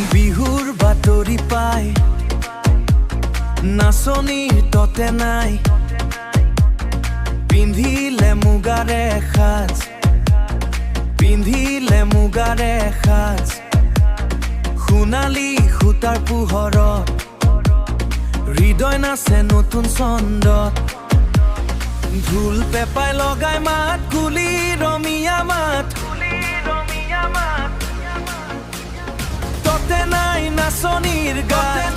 বিহুৰ বাতৰি পাই নাচনীৰ ততে নাই পিন্ধিলে মুগাৰে সাজ পিন্ধিলে মুগাৰে সাজ সোণালী সূতাৰ পোহৰত হৃদয় নাচে নতুন ছন্দত ঢোল পেপাই লগাই মাত কুলি ৰমীয়া মাত ততে নাই নাচনীৰ গাত